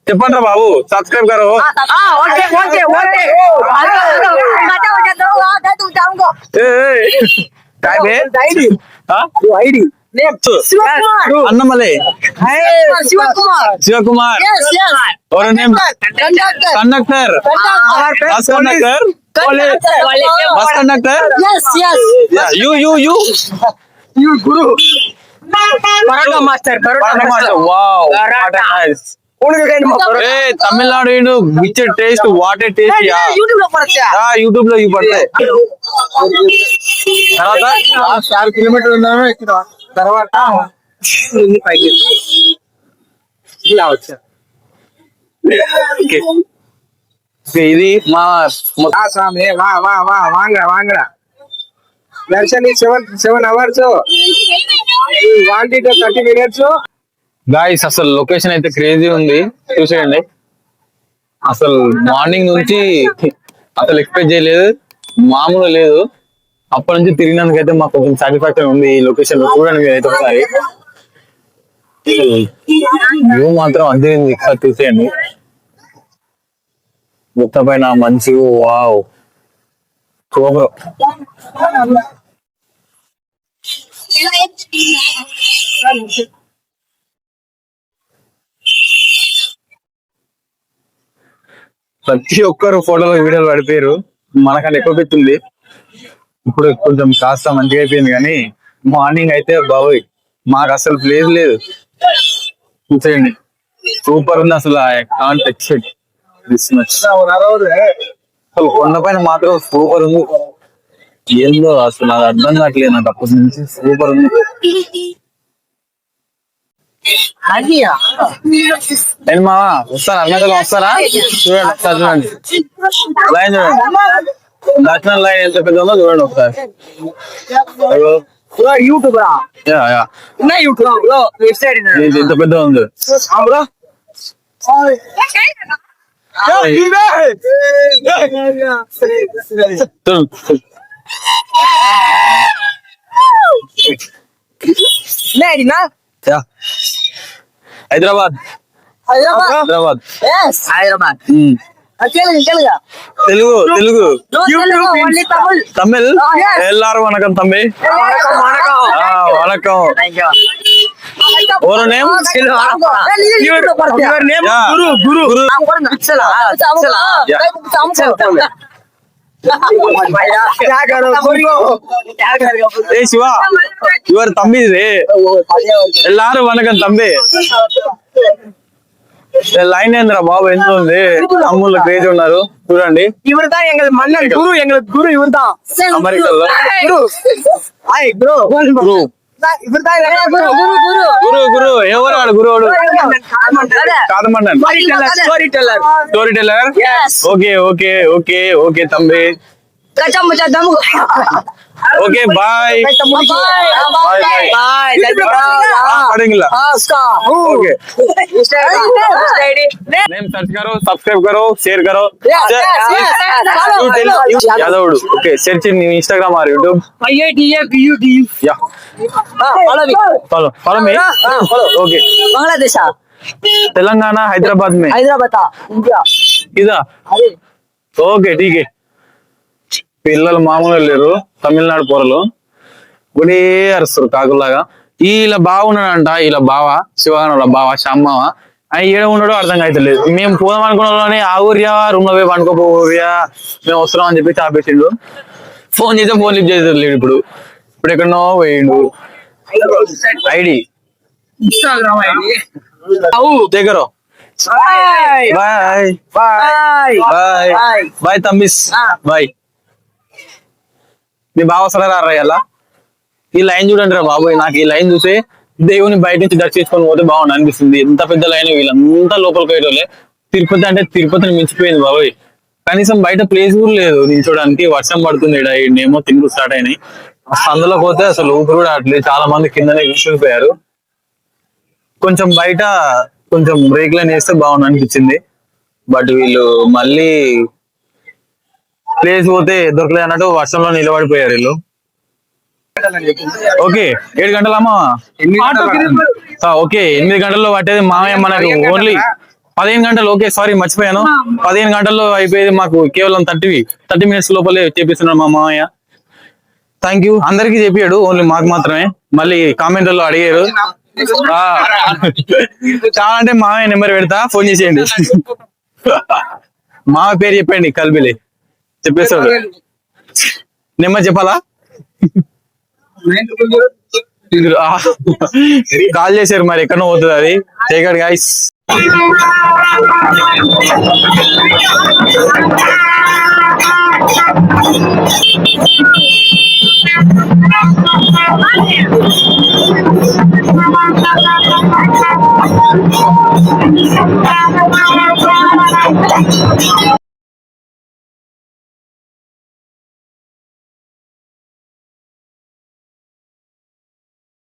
చెప్పండి రా బాబు సబ్స్క్రైబ్ करो अन्नमले शिव कुमार और name conductor bus conductor bus conductor you you you you Guru Paraga master wow what a nice Tamil Nadu which taste what a taste यार YouTube లో పడతా YouTube లో ఇవి పడతాయి తర్వాత 4 కిలోమీటర్లు ఉన్నాను ఇక్కడ తర్వాత ఇది పైకి ఇలా వచ్చా ఇది మా సామే వా వా వా వాంగడా వాంగడా దర్శన్ 7 hours వాంటి 30 minutes గాయ్స్ అసలు లొకేషన్ అయితే క్రేజీ ఉంది చూసేయండి అసలు మార్నింగ్ నుంచి అసలు ఎక్స్పెక్ట్ చేయలేదు మామూలు లేదు అప్పటి నుంచి తిరిగినందుకైతే మాకు కొంచెం సాటిస్ఫాక్షన్ ఉంది ఈ లొకేషన్ లో చూడండి అయితే ఒకసారి వ్యూ మాత్రం అందింది ఇక్కడ చూసేయండి ముక్త పైన మంచి వావ్ సూపర్ ప్రతి ఒక్కరు ఫోటోలో వీడియోలు పడిపోయారు మనకన్నా ఎక్కువ పెట్టుంది ఇప్పుడు కొంచెం కాస్త మంచిగా అయిపోయింది కానీ మార్నింగ్ అయితే బాబోయ్ మాకు అసలు ప్లేస్ లేదు చూసేయండి సూపర్ ఉంది అసలు అసలు కొండ పైన మాత్రం సూపర్ ఉంది ఏందో అసలు నాకు అర్థం కావట్లేదు నాకు అప్పటి నుంచి సూపర్ ఉంది నేను మా వస్తారా అన్నదలు వస్తారా చూడండి ఒకసారి చూడండి లైన్ చూడండి దర్శనం లైన్ ఎంత పెద్ద ఉందో చూడండి ఒకసారి యూట్యూబ్ ఎంత పెద్ద ఉంది హైదరాబాద్ హైదరాబాద్ హైదరాబాద్ తెలుగు తెలుగు తమిళ్ ఎల్లారు వనకం తమ్మి వనకం और name your name guru guru चला क्या करो ए शिवा your तम्बी रे ఎల్లారు వనకం తమ్మి లైన్ ఏంద్రా బాబు ఎంత ఉంది అమ్ముల క్రేజ్ ఉన్నారు చూడండి ఇవరుదా ఎంగల్ మన్నన్ గురు ఎంగల్ గురు ఇవరుదా అమెరికాలో గురు గురు గురు గురు ఎవరు గురువుడు కాదమన్నన్ story teller okay okay okay okay తమ్మి ఓకే బాయ్ नेम सर्च करो सब्सक्राइब करो शेयर करो Yadav okay search in Instagram और यूट्यूब या follow me okay Bangladesh Telangana Hyderabad में इंडिया इधर ओके ठीक है పిల్లలు మామూలు లేరు తమిళనాడు పొరలు గుడి అరుస్తారు కాకులాగా ఇలా బాగున్నాడంట ఇలా బావ శివగాన బావ షమ్మావ ఆయన ఏడ ఉన్నాడో అర్థం కావట్లేదు మేము పోదాం అనుకున్న ఆ ఊరియా రూమ్ లో పోయి పండుకోపోయా మేము వస్తున్నాం అని చెప్పి ఆపేసిండు ఫోన్ చేస్తే ఫోన్ లిఫ్ట్ చేసేది లేడు ఇప్పుడు ఎక్కడనో పోయిండు ఐడి ఇన్స్టాగ్రామ్ ఐడి దగ్గర bye bye bye bye bye తమ్మిస్ బాయ్ మీ బావ వస్తారా రాయాలా ఈ లైన్ చూడండి రా బాబోయ్ నాకు ఈ లైన్ చూస్తే దేవుని బయట నుంచి దర్శించుకొని పోతే బాగుండు అనిపిస్తుంది ఎంత పెద్ద లైన్ వీళ్ళంతా లోపలికి పోయేటోళ్ళే తిరుపతి అంటే తిరుపతిని మించిపోయింది బాబోయ్ కనీసం బయట ప్లేస్ కూడా లేదు నిల్చోడానికి వర్షం పడుతుంది ఏమో తిండి స్టార్ట్ అయినాయి అందులో పోతే అసలు ఊపిరి కూడా అట్లేదు చాలా మంది కిందనే కూర్చునిపోయారు కొంచెం బయట కొంచెం బ్రేక్ లైన్ వేస్తే బాగుండు అనిపించింది బట్ వీళ్ళు మళ్ళీ ప్లేస్ పోతే దొరకలేదు అన్నట్టు వర్షంలో నిలబడిపోయారు వీళ్ళు ఓకే 7 గంటల అమ్మా. ఓకే 8 గంటల్లో పట్టేది మామయ్య మనకు ఓన్లీ 15 గంటలు. ఓకే సారీ మర్చిపోయాను, 15 గంటల్లో అయిపోయేది మాకు కేవలం 30 minutes లోపలే చేపిస్తున్నాడు మా మామయ్య. Thank you. అందరికి చెప్పాడు, ఓన్లీ మాకు మాత్రమే. మళ్ళీ కామెంట్లలో అడిగారు. కావాలంటే మామయ్య నెంబర్ పెడతా, ఫోన్ చేసేయండి. మామ పేరు చెప్పండి, కల్బిలి చెప్పేస్తాడు. నెంబర్ చెప్పాలా? కాల్ చేశారు, మరి ఎక్కడో పోతుంది అది. Take guys.